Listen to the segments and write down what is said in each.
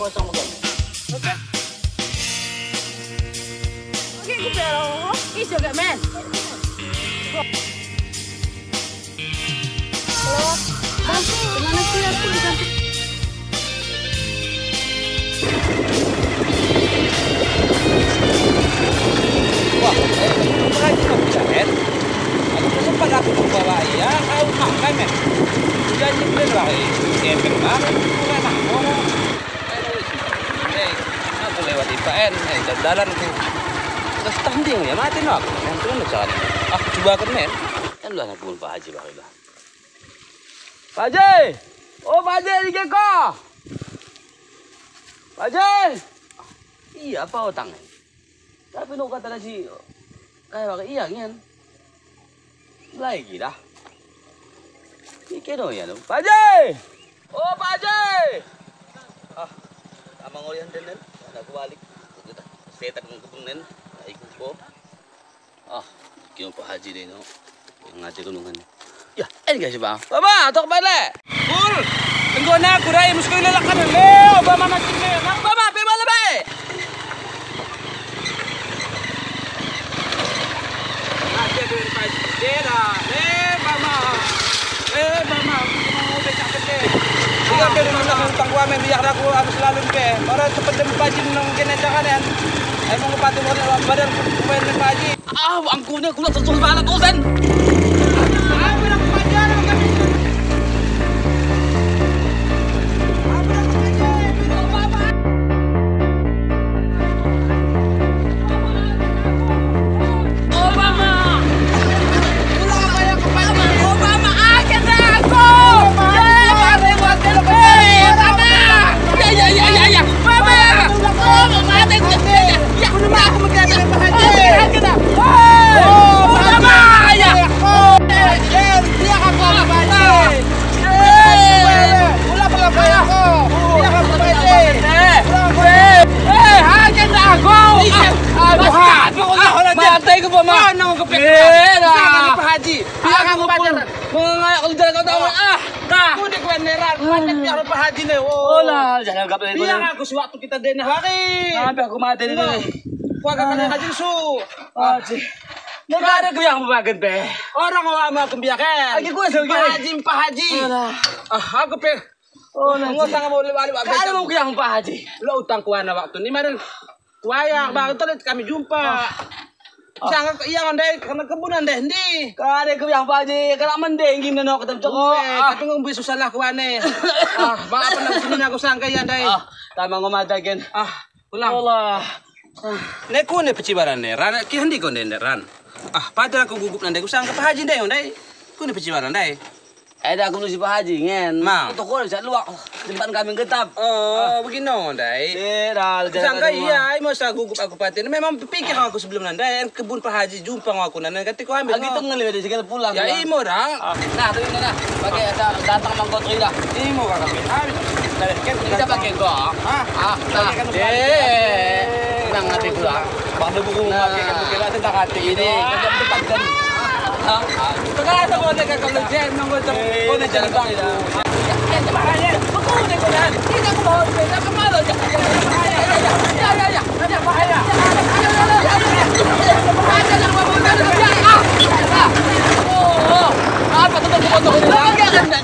kosong mo. Okay? Okay, ko pero. Iso ka, men. Hello? Kemana sih aku di kantor? Wah, berarti kamu bisa, men. Aku sempat aku bawa ya, kau makan, men. Janji beli lagi, kepeng banget, bukan aku. Aku lewat IPN, jalan ke. Terus tanding ya, mati no aku. Yang turun cari. Aku coba kan, men. Kan lah aku Pak Haji bagilah. Pak Haji! Oh, Pak Haji, di Geko! Pak Haji! Iya, apa utangnya? Tapi no kata si kayak pakai iya kan? Lagi dah. Iki no ya no. Pak Haji! Oh, Pak Haji! Ah, sama ngolian den. Ada aku balik. Kita setan ngkepungen. Ikut ko. Ah, kyo Pak Haji deh no. Yang ngajar kulungan. Ya, guys bang. Baba, atok balik. Pul. Tunggu na aku rai mesti lelakan leo ba mana sini. Nang baba pe bala bae. Ngajar duit pajera. Mama. Mama, mau becak gede. Tiga pe nang utang gua me biar aku harus selalu pe. Para sepedem pajin nang kene janganan. Ay mo pati mo na badan pemain ng paji. Ah, angkunya kula terus balak kosen. Biar aku sewaktu kita denah lagi. Sampai aku mati ini. Wah, kakak haji su. Haji. Negara gue yang membagian be. Orang lama kembiakan. Lagi gue sebagai Pak Haji. Ah, aku pe. Oh, nggak usah mau balik. Kalau mau yang Pak Haji. Lo utang kuana waktu ini kemarin. Kuaya, bang terus kami jumpa. Sangat iya andai karena kebunan deh ndi. Kare ke yang Pak Haji, kalau mending gini no ketemu cokok. Tapi ngombe susah lah kuane. Ah, maaf nak sini aku sangka ya andai. Ah, tama ngomadagen. Ah, ulang. Allah. Nek ku ne pecibaran ne, ran ki handi kon ne ran. Ah, padahal aku gugup nandai ku sangka Pak Haji ndai andai. Ku ne pecibaran ndai. Ada aku nusi Pak Haji ngen. Mang. Toko bisa luak simpan kambing getap. Oh, begini ndai. Deral. Sangka iya, masa gugup aku paten. Memang pikir aku sebelum nandai kebun Pak Haji jumpa aku nandai ketika ambil. Gitu ngelihat di segala pulang. Ya imo orang. Nah, tuh ini nah. Pakai ada datang mangkotri dah. Imo kakak. Kita pakai gok. Nah. Nang hati pulang. Bang buku pakai kan kira tentang hati ini. Kan tempat kan. Sekarang aku ada kakak jen nunggu tempat di jalan bang. Yang bahaya. Betul deh kan. Kita ke bawah kita ke mana aja. Ya. Bahaya. Bahaya yang mau Oh. Apa tuh foto ini?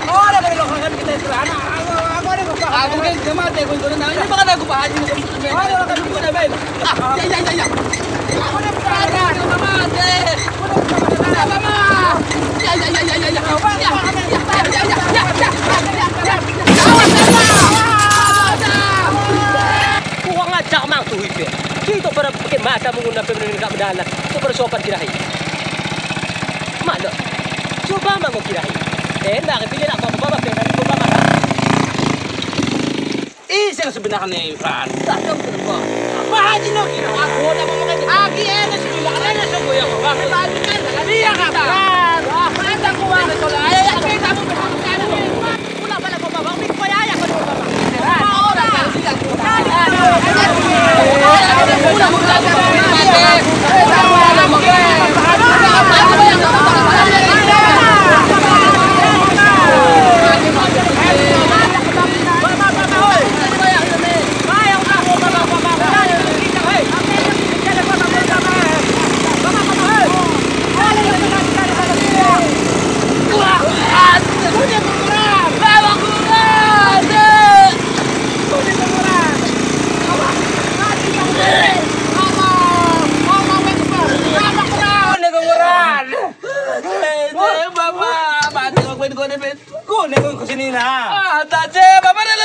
Oh, ada belokan kita istirahat. Aku kan jemaat ya gue nah ini bakal aku Pak Haji. Oh, ada kan gue udah baik. Ya. Aku udah berada sama deh. Kuang ngajak mang tuh itu. Kita pada pakai mata menggunakan pemerintah mendalam. Itu bersopan kirahi. Mana? Coba mau kirahi. Enak, pilih nak bawa pengen coba mata. Yang sebenarnya Fran. Tak tahu kenapa. Pak Haji no kira aku udah mau makan. Agi enak sebenarnya semua yang bang. Tadi kan dia kata. Wah, ada kuah. Ayo kita mau berangkat. Pulang balik ke bawah. Mik koya ya kan bawah. Oh, dah siap. Kunin ko sini na. Tadi Bapak dah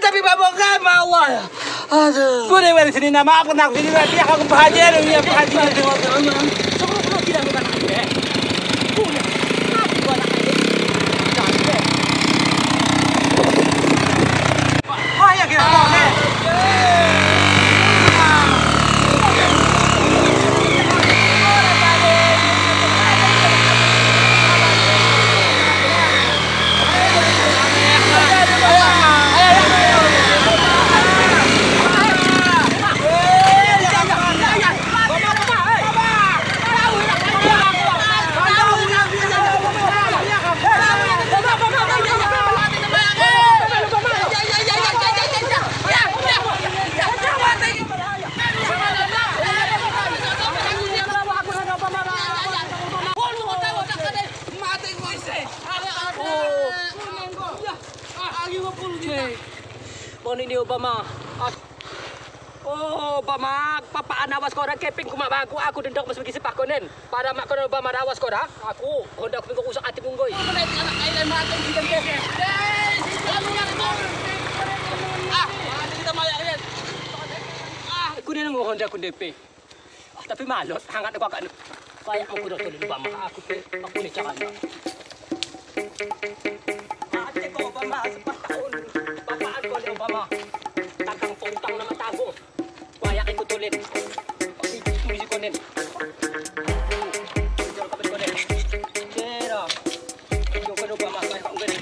tapi Bapak kan Allah ya. Aduh. Kunin ko sini na. Maafkan aku sini na. Biar aku bahagia dong ya bahagia. Sebelum kita bukan lagi. Kunin. Aku bukan lagi. Oh ya kita boleh. Mon ini Obama. Oh, Obama, papaan awas kora keping kumak baku aku dendok mas bagi sepak konen. Pada mak kono Obama awas kora, aku hendak minggu usak ati munggoy. Anak anak makan kita ke. Kita mayak kan. Aku ni nunggu Honda aku DP. Tapi malot, hangat aku agak. Kayak aku dah tolong Obama, aku ni jangan. Ate ko Obama, 4 tahun. Papaan ko ni Obama. Takang puntang na matago. Wayak ko tulit. Pati tuloy ko nin. Diyan kapit ko nin. Pero, yung kano Obama, kaya kong ganun.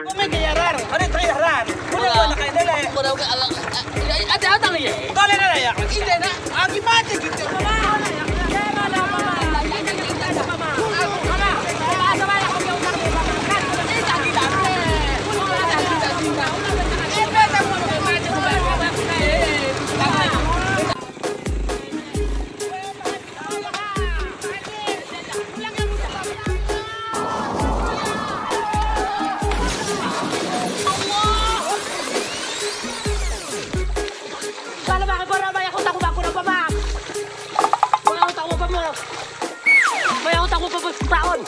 Kumay kayaran. Ano yung kayaran? Kunin ko na kayo nila eh. Ada lagi. Tole na na yak. Hindi na. Agi mati gitu. Tahun.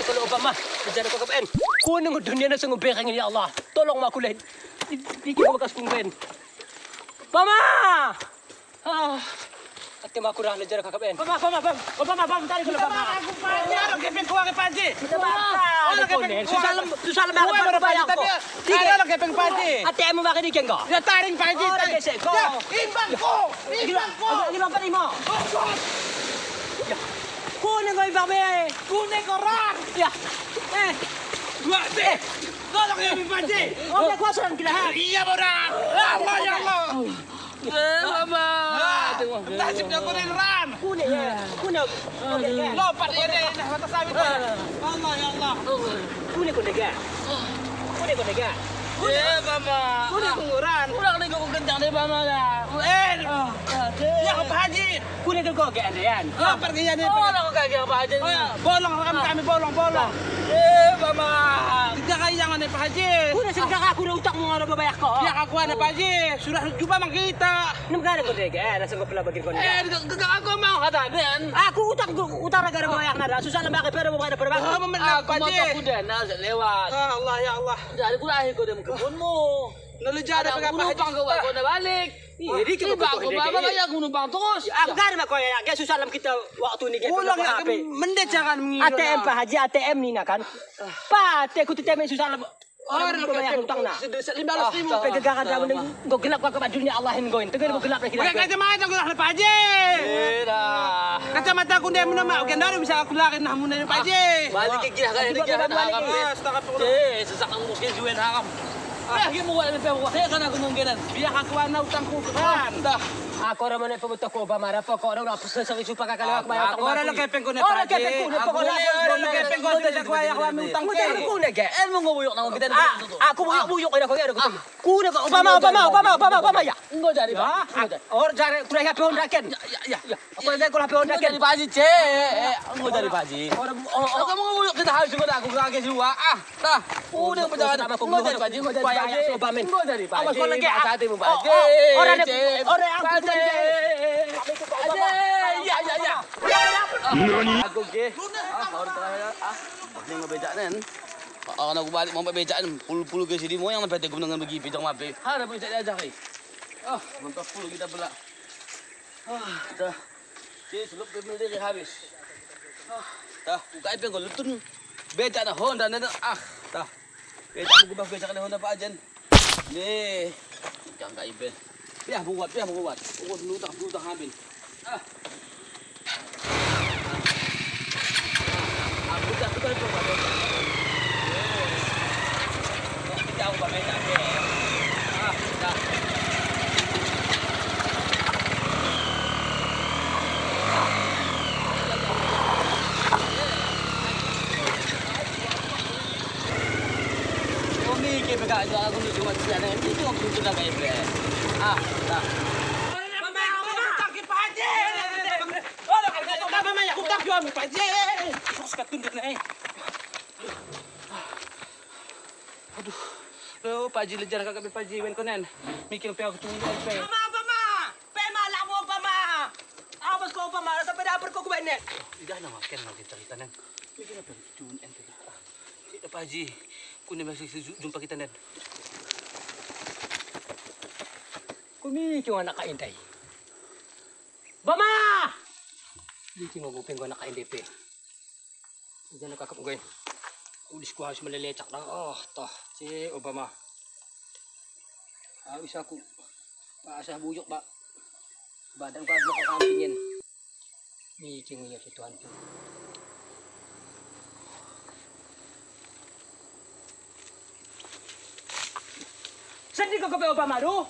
Kalau Obama, bicara kau kapan? Kau nunggu dunia na sungguh berang ya Allah. Tolong aku lain. Bikin kau bekas kungben. Obama. Ati aku dah lejar kau kapan? Obama, tadi kalau Obama. Aku panji, aku kepeng kuah ke panji. Susah lembah lebar bayar kau. Tiga lo kepeng panji. Ati emu makan ikan kau. Ya taring panji. Oh, gesek kau. Imbang ko. Lima per lima. Kuning kau ibang be. Kuning koran. Ya. Dua deh. Tolong ya panji. Oh, dia kuasa dan kilahan. Iya borak. Allah ya Allah. Mama. Tasib na kunin ran. Kuning ya. Kuning. Lompat ya deh. Batas sawit. Allah ya Allah. Kuning kuning ya. Kuning kuning ya. Mama. Kuning kunguran. Kurang nih kau kencang deh Mama lah. Ya ke haji. Kuning kau gak andean. Pergi ya nih. Oh, aku kagak apa aja. Bolong kami bolong. Mama. Tiga kali yang ane Pak Haji. Kuning sing kakak aku udah utang mau ngaro bayar kau. Ya aku ane Pak Haji. Sudah jumpa mang kita. Nem kau kau deh, langsung kau pelabagin kau. Kakak aku mau kata dan. Aku utang negara bayar nada. Susah lembah kepera bukan ada perbankan. Kamu menang Pak Haji. Aku dah lewat. Allah ya Allah. Dari ku lahir kau dem kebunmu. Nalujada pa Pak Haji. Kau dah balik. Ini kita kau baba bayar numpang terus. Aku kan mak kau ya. Dia susah lem kita waktu ni kita Ulang ya mendet jangan mengilu. ATM Pak Haji, ATM ni nak kan. Pak, aku tu temen susah lem. Orang kau bayar hutang nak. 15.000. Pegangan dah mending kau gelap kau ke dunia Allah yang kau. Tengah kau gelap lagi. Oke kacamata ko na Pak Haji. Kacamata ko dia menama. Oke ndaro bisa aku laki na muna ni Pak Haji. Balik ke gila kan ini gila hakam. Susah kamu mungkin jual hakam. Lagi mau buat lebih wah kan aku mungkinan. Biar aku ana utang ko kan. Dah. Ako raman ay pumunta ko ba mara pa ko raw sa supa kakalawak ba Ako ra lo kepeng ko na Pak Haji. Ako ra kepeng ko sa kuya ko ami utang ko. Ko na ga. El mo nguyok na kita. Ako buyok ina ko ko. Kuna ko Obama ya. Ngo dari ba. Or jare kuya ha pehon raken. Ya. Ako na ko ha pehon raken. Dari baji che. Ngo dari baji. Ako mo nguyok kita harus ko ako kage juwa. Dah. Kuna ko jaga. Ngo dari baji. ya coba men. dari Pak Awas Haji. kau lagi. Hati mu Pak Haji. Orang Cip. orang yang Pak Haji. Iya iya iya. Aku ge. Baru terakhir. Ini ngebejaan. Ako balik mo pabejaan. Puluh-puluh ke sini mo yang napete ko nang bagi pijang mabe. Harap mo sa aja kay. Mentok puluh kita pula. Dah. Cik, suluk bebel dia habis. Dah, buka ipin ko lutun. Beja na Honda na dah. Beja mo gubah beja ka na Honda pa dyan. Ni. Jangan ka ipin. Biar buat. Buat lutak habil. Buka ko. Kita ako ba beja ke? Dah. Pagka ako ni cuma siya na hindi ko puto na kayo pre. Dah. Mama, takip Pak Haji. Mama, ya utak yo Pak Haji. Sus katunduk na eh. Aduh. Lo Pak Haji lejar ka Pak Haji wen konen. Mikir pe ako tunggu pe. Mama. Pe mala mo pa ma. Awas ko pa ma sa pedapar ko kuwen net. Ida na makan mo kita nan. Mikir pa tun en pe. Tidak Pak Haji. Kunin masih jumpa kita nan. Kumiki yung anak kainday. Bama! Hindi mo gupin ko anak kainday pe. Hindi na kakapugay. Ulis ko halos malilecak lang. Toh. Si Obama. Isa ko. Paasa buyok ba? Badan ko halos makakamping yan. Miki mo yung tutuhan po. Saan di ko kape Obama do?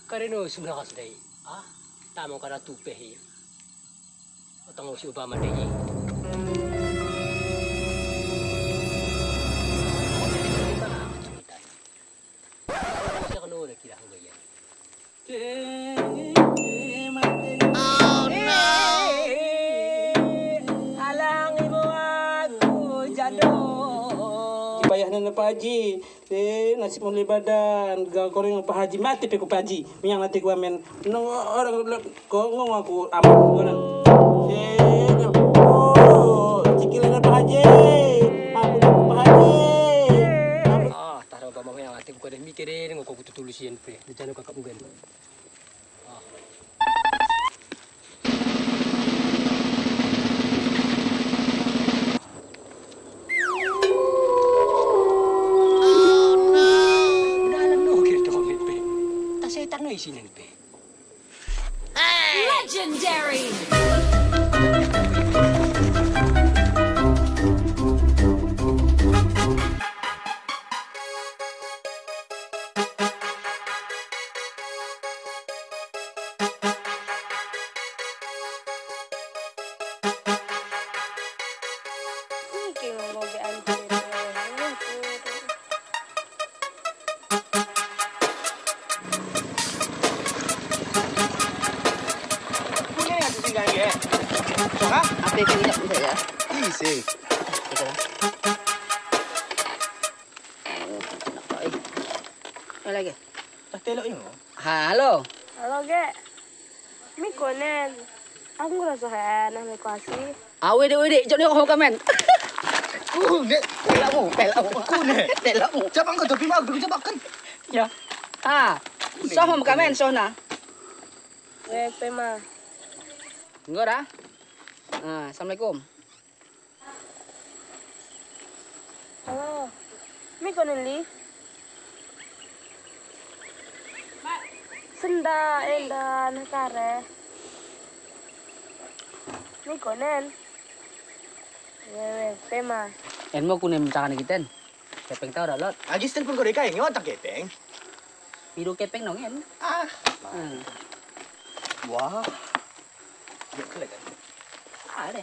Kareno sumlakas day. Tamo ka na tupe eh. Otango si Obama day. Siya kanula kila ko ganyan. Bayar na Pak Haji, nasi muli badan, goreng Pak Haji mati pe ko Pak Haji, yang nanti gua men, orang kau ngomong aku amat orang, cikilan Pak Haji, aku Pak Haji. Taruh Obama yang nanti gua dah mikirin, gua kutu tulusin pe, jangan kakak mungkin. Isinin pe. Legendary! Update niya po saya. Easy. Ito lang. Ano lagi? Telo yun. Halo. Halo, Ge. Mi konen. Aku ngerasa kayak anak mi kasih. Wede, jom ako kamen. Kune. Pela mo. Kune. Tela mo. Cabang ka tapi mag dulu cabakan. Ya. Soh mo kamen, soh na. Pema. Enggak dah. Assalamualaikum. Halo. Mi konen li. Senda, enda, nakare. Mi konen. Pema. En mo kunin minta kita. Kepeng tau dah lot. Agis telepon ko reka yang otak keteng. Piru kepeng nong en. Wah. Ya kelegan. Ada.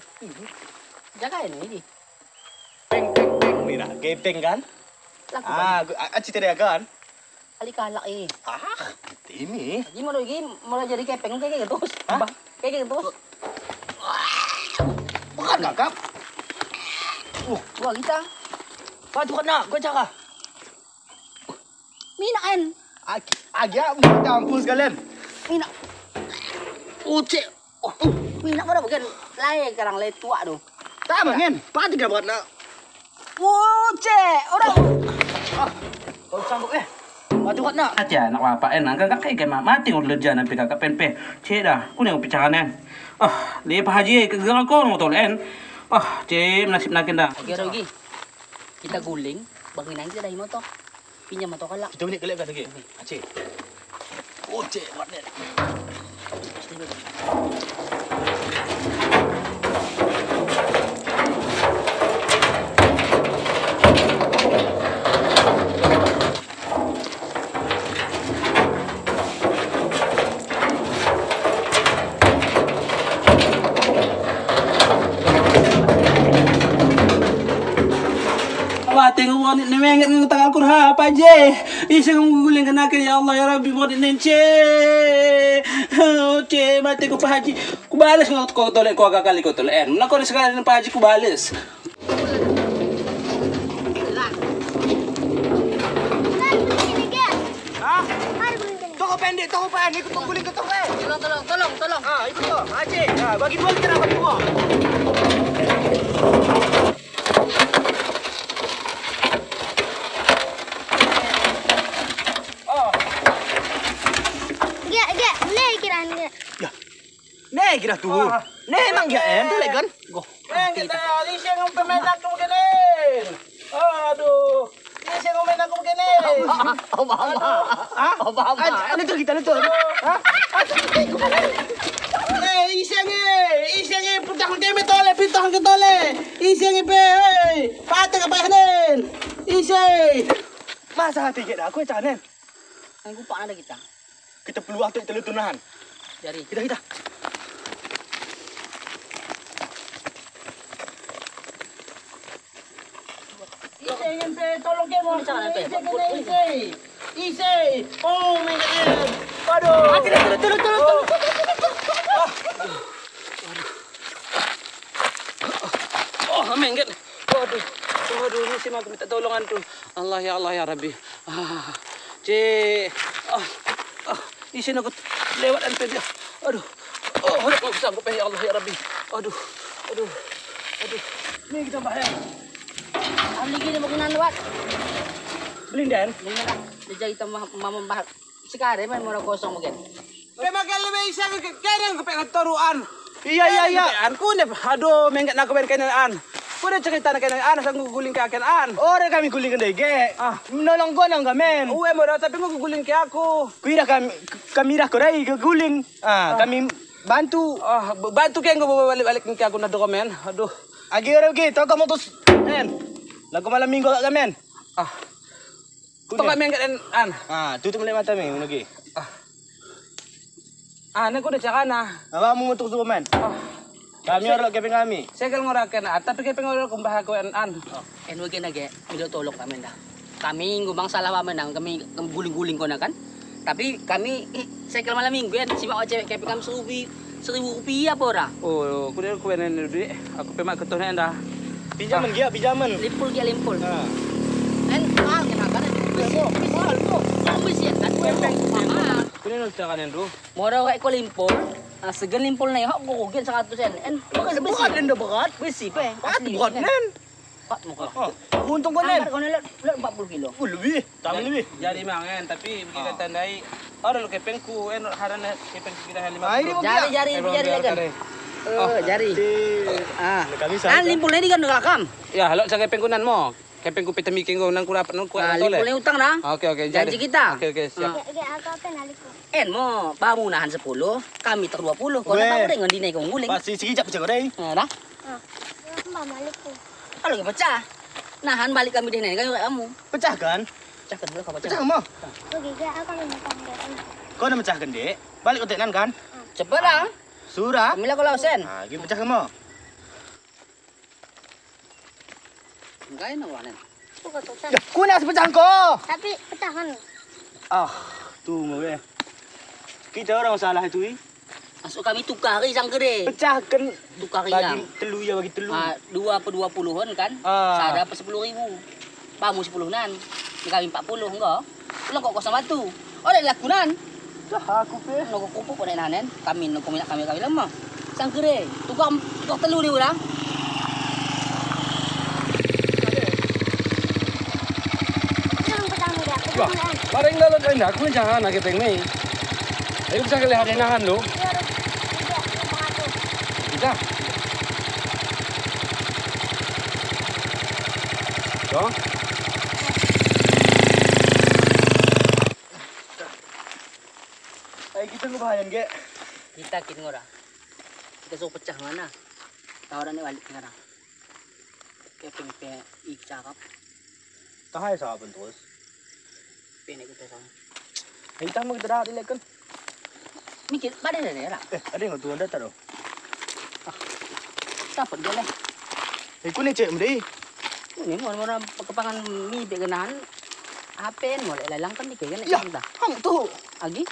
Jaga ini. Peng. Mira, keteng kan? Laku. Aci teriak kan? Ali kalak eh. Ini. Gimana lagi mau jadi kepeng kayak gitu terus. Kayak gitu terus. Kan kakap. Gua kita. Kau tuh kena, kau cakap. Mina kan. Agak minta ampun sekalian. Mina. Ucek. Mina pada bukan lai karang lai tua tu. Tak mangin. Pati dah buat nak. Cek orang. Kau sanggup Kau tuh kena. Aja nak apa nak kakak kayak mati udah leja nampi kakak penpe. Cek dah, ku nengok picaran li Pak Haji ke gang kau mau tolen. Cek nasib nakin dah. Oke Rogi. Kita guling, banginan kita dari motor. Pinjam motor kalak. Kita ni kelak lagi. Aceh. Ucek buat ni. Wah, tengok wanit ni mengat dengan tangan kurha apa je. Isa kong guguling kanakin ya Allah ya Rabbi wanit nence. Ce, mati ko Pak Haji. Ku balas ko tolek ko agak kali ko tolek. Nak ko sekali Pak Haji ku balas. Toko pendek, toko pendek. Ikut guling ke toko. Tolong. Ikut tu. Aceh. Bagi dua kita dapat dua. Nih kira tu. Nih emang ya tu lekan. Kita ni siya ng pemain ako maganin. Aduh. Ni siya ng pemain ako maganin. Ano tu kita tu? Isang putang kami tole, pitang ke tole. Isang pe, patay ka bayanin. Isay. Masa hati kita aku canen. Ang gupa na kita. Kita perlu waktu telutunahan. Dari. Kita. Isay pe, tolong ke mo. Isay. Oh my God. Aduh. Tolong. Mengget. Waduh, ini sih aku minta tolongan tuh. Allah ya Rabbi. Isin aku lewat anpe dia. Aduh. Aku sanggup ya Allah ya Rabbi. Aduh. Ini kita bahaya. Amli gini mo kinanwat. Belindan. Dijay kita mamambahal. Sekarang may mura kosong mo gen. Pemagal na may isang kaya ko pengen toruan. Iya. Aku ne, aduh, mengget nak kau kenaan. Kau dah cerita nak kenaan, sang guguling ke kenaan. Orang kami guling dege. Menolong ko nang gamen. Uwe mo dah, tapi kau guguling ke aku. Kuira kami dah korai ke guling. Kami bantu. Bantu kaya kau balik ke aku na dokumen. Aduh. Agi orang ke, tau kamu tus. Lagu malam minggu kat gamen. Kau tak mengget an. Tutup mulai mata mi, lagi. Nak kau dah cakap na. Awak mau untuk superman. Kami orang keping kami. Saya kalau ngorakan, tapi kaya pengorok kung bahag ko an. Wag nage, milo tolong kami dah. Kami gumang salah kami nang kami guling-guling ko na kan. Tapi kami saya malam minggu yan si bawa cewek kaya kami 1,000 pora. Oh, kuda ko benen duit. Aku pemak ketuh na anda. Pinjaman dia, pinjaman. Limpul. En kenapa kan? Bisa kan? Kuda nak cakap nendo. Mora kay ko limpol. Segan limpol na yung kukukin sa 100 en. Berat anda berat. Besi pa eh. Berat nen. Pat mo ka. Untung ko nen. Kau nilai 40 kilo. Lebih, tambah lebih. Jadi mangan, tapi kita tandai. Orang lu kepengku, harana kepeng kita 50. Jari kan. Jari. Kami Kan limpol na di kan nakakam. Ya, halo sa kepengkunan mo. Kepengku pitamiking ko nang kurapat nang kuat tole. Limpol na utang na. Oke, Janji kita. Oke, siap. En mo, pamunahan 10, kami ter 20. Kau na pa rin, hindi na ikong guling. Pasti sikijap pecah korai. Dah? Kalau pecah, nahan balik kami deh kayo kamu. Pecah kan? Pecah kedua kau Pecah pecah. kamu. Kau nak pecah kan dek? Balik kotek nan kan? Cepet lah. Surah. Kami lah kalau sen. Gini pecah kamu. Enggak enak wanen. Ya, kau nak sepecah kau. Tapi petahan. Tunggu ya. Kita orang salah itu. Masuk kami tukari sangkere. Pecahkan Tukari bagi yang. telu ya bagi telu. 2 apa 20-an kan? Ah. Saya dapat 10.000. Pamu 10-an. Ni kami 40 enggak? Lo kok kosong batu. Oh, ada lakunan. Dah aku pe. Nogo kupu pada nanen. Kami nogo minyak kami lama. Sangkere. Tukar telu dia orang. Wah, paling dalam kain aku jangan nak kita ini. Ayo bisa kelihatan enakan lo. Bisa. Tuh. Ay kita ngebahayan ge. Kita kini orang. Kita suruh pecah mana? Tawaran ni balik sekarang. Keping pe cakap. Tahay sa apun terus. Penek kita sama. Ay tama kita dah dilekan. Mikir, pada dah ni lah. Ada yang tuan dah taruh. Dapat dia lah. Ay ku ni cek mdei. Ini orang kepangan mi begenan. Apa ni boleh lalang kan dikira nak Ya, cinta. hang tu. Agi,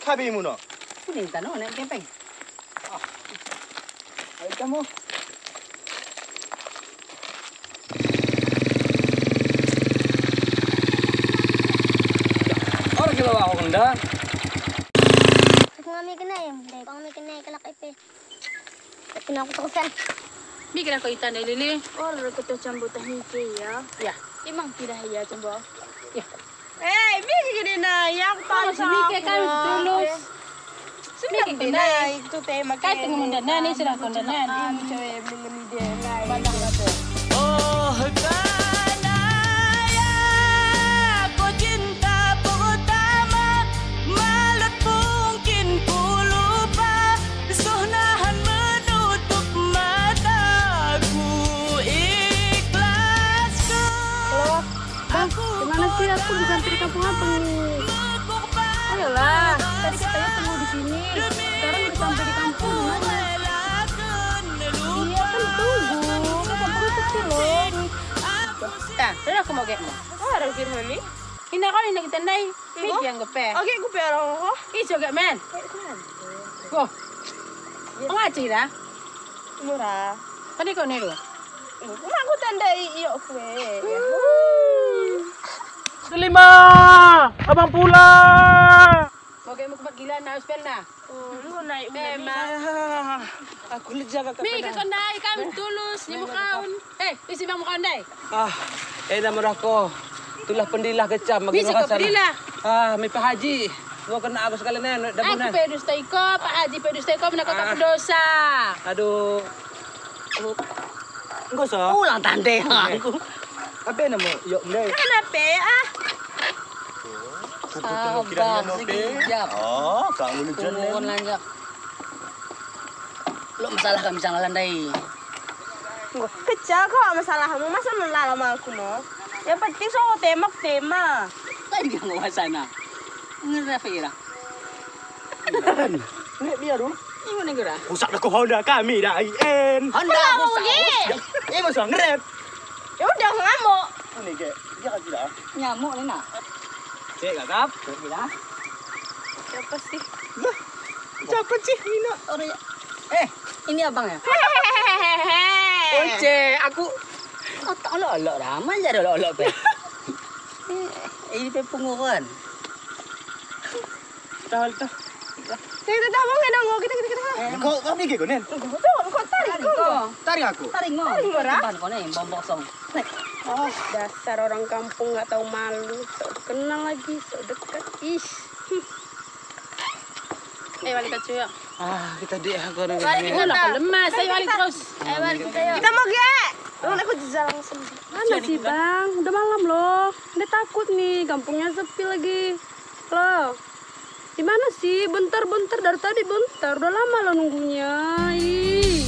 Kabi mu no. kuning tanah nak kempeng. Ay kamu. Orang kilo aku kenda. Aku mami kena ya, dai kau mami kena kelak ipe. Tapi nak aku terusan. Mikir ako itan na lili. Orang kita campur tahike ya. Ya, imang tidak ya jembo. Eh, miki kena na ya. Kalau si Mikir kan tulus. Mikir kena itu tema kahit ng mundanan ni sila kondanan. cewek beli dia lain. Bandang kata. Oh kanaya ko cinta pertama malut mungkin ku lupa sonahan menutup mataku ikhlasku aku Gimana sih aku bukan dari kampung abang nih. Ayolah, tadi katanya tunggu di sini. Sekarang udah sampai di kampung gimana? Iya kan tunggu. Kampung itu kecil loh. Nah, sudah aku mau kayak mau. Oh, orang firman ni. Ini kan ini kita naik. Mikir yang gepe. Oke, aku perang ko. Iso gak men? Oh, ngaji dah. Murah. Tadi kau nego. Aku tandai iyo kue. Kelima. Abang pulang. Mau kayak mau kebat gila na spell na. Aku naik Memang. Aku leja kakak. Mikir kau naik kami tulus ni mukaun. Isi bang mukaun dai. Nama aku. Itulah pendilah kecam bagi Bisa kau berilah. Mi Pak Haji. Gua kena aku sekali nen, Aku pedus taiko, Pak Haji pedus taiko menakut aku dosa. Aduh. Enggak sah. Ulang tanda aku. Apa nama? Yok mdei. Kenapa ah? Sabar sekejap. Oh, kamu leja Tungguan lanjak. Lo masalah kami sangat landai. Kecil kok masalahmu masa melala sama aku no. Yang penting soal tema. Tadi dia ngomong sana. Ngerti Fira. Nek biar dulu. Ini mana gura? Usah aku Honda kami dah IN. Honda aku Ini masuk ngerep. Ya udah ngamuk. Ini ke. Dia kan tidak. nyamuk ni nak. Cek kakak. Bila? Siapa sih? Siapa sih Nina? Orang ini abang ya? Hehehe. Oce, aku tak olok-olok dah. Mana ada olok-olok pe? Ini pe punguran. Dah. Kita dah mau kena ngok kita. Kau ni ke kau nen? Kau tarik kau. Tarik aku. Tarik mo. Tarik mo, Ra? Ban ko na yung bombosong. Oh, dasar orang kampung nggak tahu malu. So kenal lagi, so dekat. Ih. Balik ka cuy. Kita di aku nih. Wala ko lemas. Ayo balik terus. Kita mau ge. Orang aku jejak langsung. Mana sih bang? Udah malam loh. Udah takut nih. Kampungnya sepi lagi. Loh. Di mana sih? Bentar dari tadi bentar. Udah lama lo nunggunya. Ih.